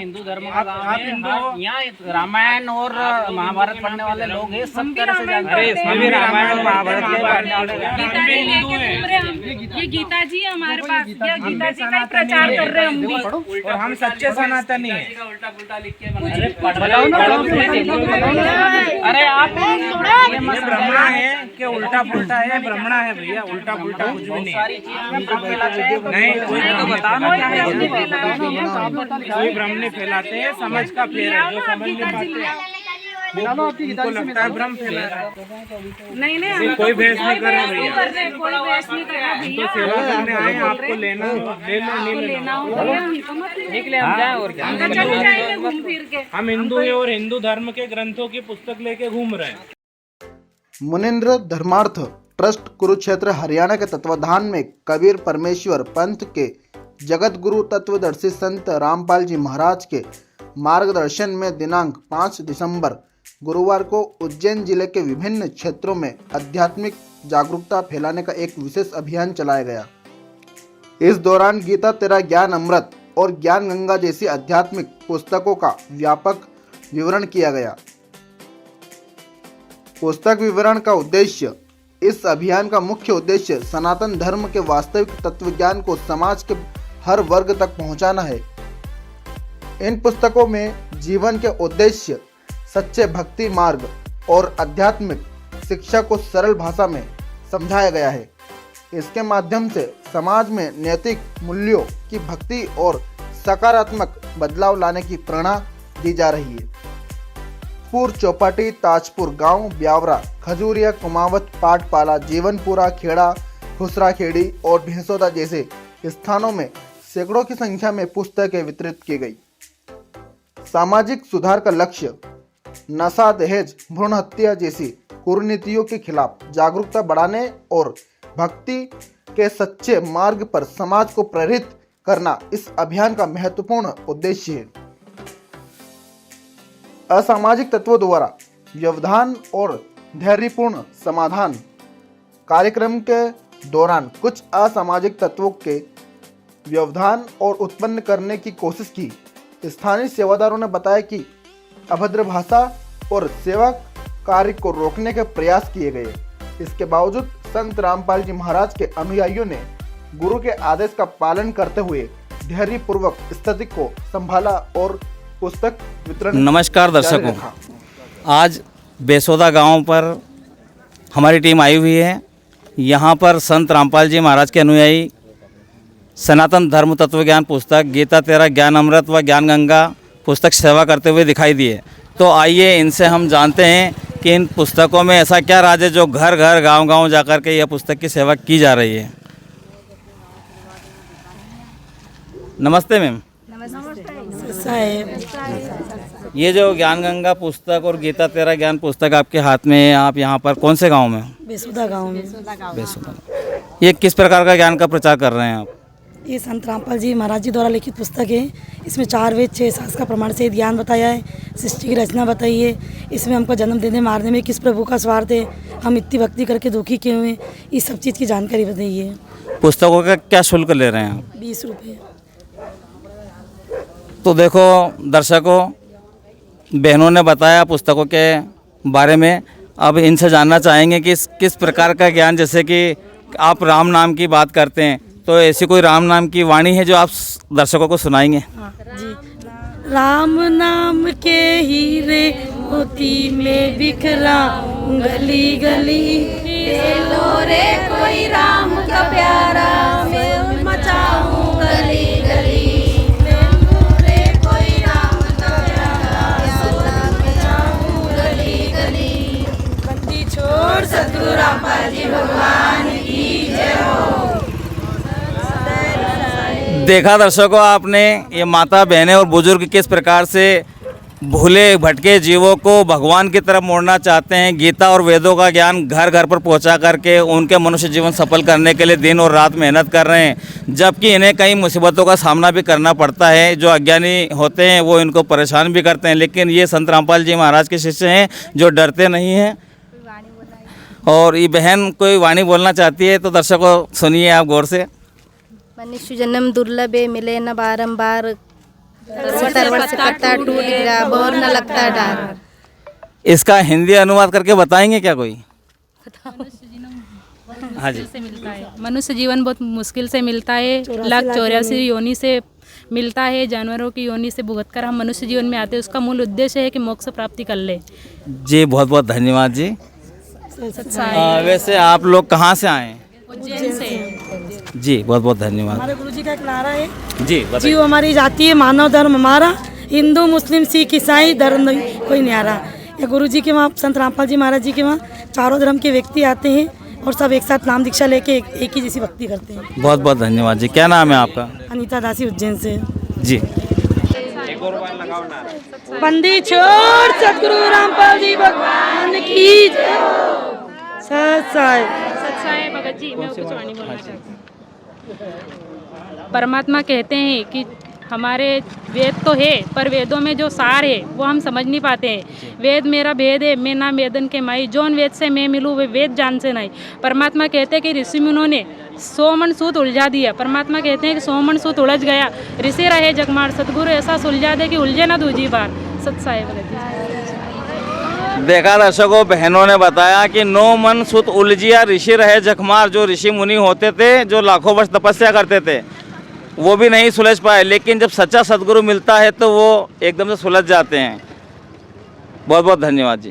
हिंदू धर्म का गाँव है। यहाँ रामायण और महाभारत पढ़ने वाले लोग हैं, सब तरह से जानते हैं। रामायण और महाभारत के पढ़ने वाले ये गीता जी है हमारे पास, ये गीता जी का प्रचार कर रहे हैं हम भी। और हम सच्चे सनातनी हैं। उल्टा पुल्टा लिख के अरे आप ये ब्राह्मणा है कि उल्टा पुल्टा है? ब्राह्मणा है भैया, उल्टा पुल्टा कुछ भी नहीं। नहीं, कोई भ्रम नहीं फैलाते हैं, समझ का फेर है। जो समझ नहीं पाते उनको लगता है भ्रम फैला रहा है। नहीं कोई बहस नहीं कर रहे भैया, कोई बहस नहीं कर रहा भैया। सेवा करने आए हैं, आपको लेना ले लो, नहीं लेना हो तो मत निकले हम जाए और क्या। चले जाएंगे घूम फिर के। हम हिंदू हैं और हिंदू धर्म के ग्रंथों की पुस्तक लेके घूम रहे हैं। मुनिंद्र धर्मार्थ ट्रस्ट कुरुक्षेत्र हरियाणा के तत्वाधान में कबीर परमेश्वर पंथ के जगत गुरु तत्वदर्शी संत रामपाल जी महाराज के मार्गदर्शन में दिनांक 5 दिसंबर गुरुवार को उज्जैन जिले के विभिन्न क्षेत्रों में आध्यात्मिक जागरूकता फैलाने का एक विशेष अभियान चलाया गया। इस दौरान गीता तेरा ज्ञान अमृत और ज्ञान गंगा जैसी आध्यात्मिक पुस्तकों का व्यापक विवरण किया गया। पुस्तक विवरण का उद्देश्य, इस अभियान का मुख्य उद्देश्य सनातन धर्म के वास्तविक तत्वज्ञान को समाज के हर वर्ग तक पहुंचाना है। इन पुस्तकों में जीवन के उद्देश्य, सच्चे भक्ति मार्ग और आध्यात्मिक शिक्षा को सरल भाषा में समझाया गया है। इसके माध्यम से समाज में नैतिक मूल्यों की भक्ति और सकारात्मक बदलाव लाने की प्रेरणा दी जा रही है। पुर चौपाटी, ताजपुर गांव, ब्यावरा, खजूरिया, कुमावत, पाटपाला, जीवनपुरा, खेड़ा, खुसराखेड़ी और भिंसोदा जैसे स्थानों में सैकड़ों की संख्या में पुस्तकें वितरित की गई। सामाजिक सुधार का लक्ष्य नशा, दहेज, भ्रूण हत्या जैसी कुरीतियों के खिलाफ जागरूकता बढ़ाने और भक्ति के सच्चे मार्ग पर समाज को प्रेरित करना इस अभियान का महत्वपूर्ण उद्देश्य है। असामाजिक तत्वों द्वारा व्यवधान और धैर्यपूर्ण समाधान कार्यक्रम के दौरान कुछ असामाजिक तत्वों के व्यवधान और उत्पन्न करने की कोशिश की। स्थानीय सेवादारों ने बताया कि अभद्र भाषा और सेवा कार्य को रोकने के प्रयास किए गए। इसके बावजूद संत रामपाल जी महाराज के अनुयायियों ने गुरु के आदेश का पालन करते हुए धैर्यपूर्वक स्थिति को संभाला और पुस्तक वितरण। नमस्कार दर्शकों, आज बेसोदा गांव पर हमारी टीम आई हुई है। यहां पर संत रामपाल जी महाराज के अनुयायी सनातन धर्म तत्वज्ञान पुस्तक गीता तेरा ज्ञान अमृत व ज्ञान गंगा पुस्तक सेवा करते हुए दिखाई दिए। तो आइए इनसे हम जानते हैं कि इन पुस्तकों में ऐसा क्या राज है जो घर घर गांव गांव जाकर के यह पुस्तक की सेवा की जा रही है। नमस्ते मैम। ये जो ज्ञान गंगा पुस्तक और गीता तेरा ज्ञान पुस्तक आपके हाथ में है, आप यहाँ पर कौन से गांव में? बेसुदा गांव में। बेसुदा। ये किस प्रकार का ज्ञान का प्रचार कर रहे हैं आप? ये संत रामपाल जी महाराज जी द्वारा लिखित पुस्तक है। इसमें 4 वेद 6 शास्त्र का प्रमाण से ज्ञान बताया है, सृष्टि की रचना बताई है, इसमें हमको जन्म देने मारने में किस प्रभु का स्वार्थ है, हम इतनी भक्ति करके दुखी क्यों हुए, इस सब चीज़ की जानकारी बताई है। पुस्तकों का क्या शुल्क ले रहे हैं आप? 20 रुपये। तो देखो दर्शकों, बहनों ने बताया पुस्तकों के बारे में। अब इनसे जानना चाहेंगे कि किस प्रकार का ज्ञान, जैसे कि आप राम नाम की बात करते हैं, तो ऐसी कोई राम नाम की वाणी है जो आप दर्शकों को सुनाएंगे? हाँ जी। राम नाम के हीरे मोती में बिखरा गली गली, लो रे कोई राम का प्यारा मैं मचाऊं गली गली, लो रे कोई राम का प्यारा मैं मचाऊं गली गली। बंदी छोड़ सतगुरु रामपाल जी भगवान की जय हो। देखा दर्शकों आपने, ये माता बहनें और बुजुर्ग किस प्रकार से भूले भटके जीवों को भगवान की तरफ मोड़ना चाहते हैं। गीता और वेदों का ज्ञान घर घर पर पहुंचा करके उनके मनुष्य जीवन सफल करने के लिए दिन और रात मेहनत कर रहे हैं, जबकि इन्हें कई मुसीबतों का सामना भी करना पड़ता है। जो अज्ञानी होते हैं वो इनको परेशान भी करते हैं, लेकिन ये संत रामपाल जी महाराज के शिष्य हैं जो डरते नहीं हैं। और ये बहन कोई वाणी बोलना चाहती है, तो दर्शकों सुनिए आप गौर से। मनुष्य जन्म दुर्लभ है, मिले न बारंबार, 70 से कट्टा टूट गया, बोर न लगता डार। इसका हिंदी अनुवाद करके बताएंगे क्या कोई? हाँ जी। से मिलता है, मनुष्य जीवन बहुत मुश्किल से मिलता है, 1,84 योनि से मिलता है, जानवरों की योनि से भुगत कर हम मनुष्य जीवन में आते हैं। उसका मूल उद्देश्य है कि मोक्ष प्राप्ति कर ले। जी बहुत बहुत धन्यवाद जी। वैसे आप लोग कहाँ से आए हैं? उज्जैन से। जी बहुत बहुत धन्यवाद। हमारे गुरुजी का एक नारा है, जी बताइए। जीव हमारी जाति है, मानव धर्म हमारा, हिंदू मुस्लिम सिख ईसाई धर्म नहीं कोई न्यारा। ये गुरुजी के वहाँ संत रामपाल जी महाराज जी के वहाँ चारों धर्म के व्यक्ति आते हैं और सब एक साथ नाम दीक्षा लेके एक ही जैसी भक्ति करते हैं। बहुत बहुत धन्यवाद जी। क्या नाम है आपका? अनीता दासी उज्जैन से। जी। बंदी छोड़ सतगुरु रामपाल जी भगवान की जय। सत्साई सत्साई भगत जी, मैं कुछ वाणी बोलना चाहती हूँ। परमात्मा कहते हैं कि हमारे वेद तो है, पर वेदों में जो सार है वो हम समझ नहीं पाते हैं। वेद मेरा भेद है, मैं ना वेदन के माई, जौन वेद से मैं मिलूँ वे वेद जान से नहीं। परमात्मा कहते हैं कि ऋषि मुनों ने 100 मन सूत उलझा दिया। परमात्मा कहते हैं कि 100 मन सूत उलझ गया, ऋषि रहे जगमार, सतगुरु ऐसा सुलझा दे कि उलझे ना दूजी बार। सत्साई भगत जी। देखा दर्शकों, बहनों ने बताया कि 9 मन सुत उलझिया ऋषि रहे जखमार। जो ऋषि मुनि होते थे, जो लाखों वर्ष तपस्या करते थे, वो भी नहीं सुलझ पाए, लेकिन जब सच्चा सदगुरु मिलता है तो वो एकदम से सुलझ जाते हैं। बहुत बहुत धन्यवाद जी।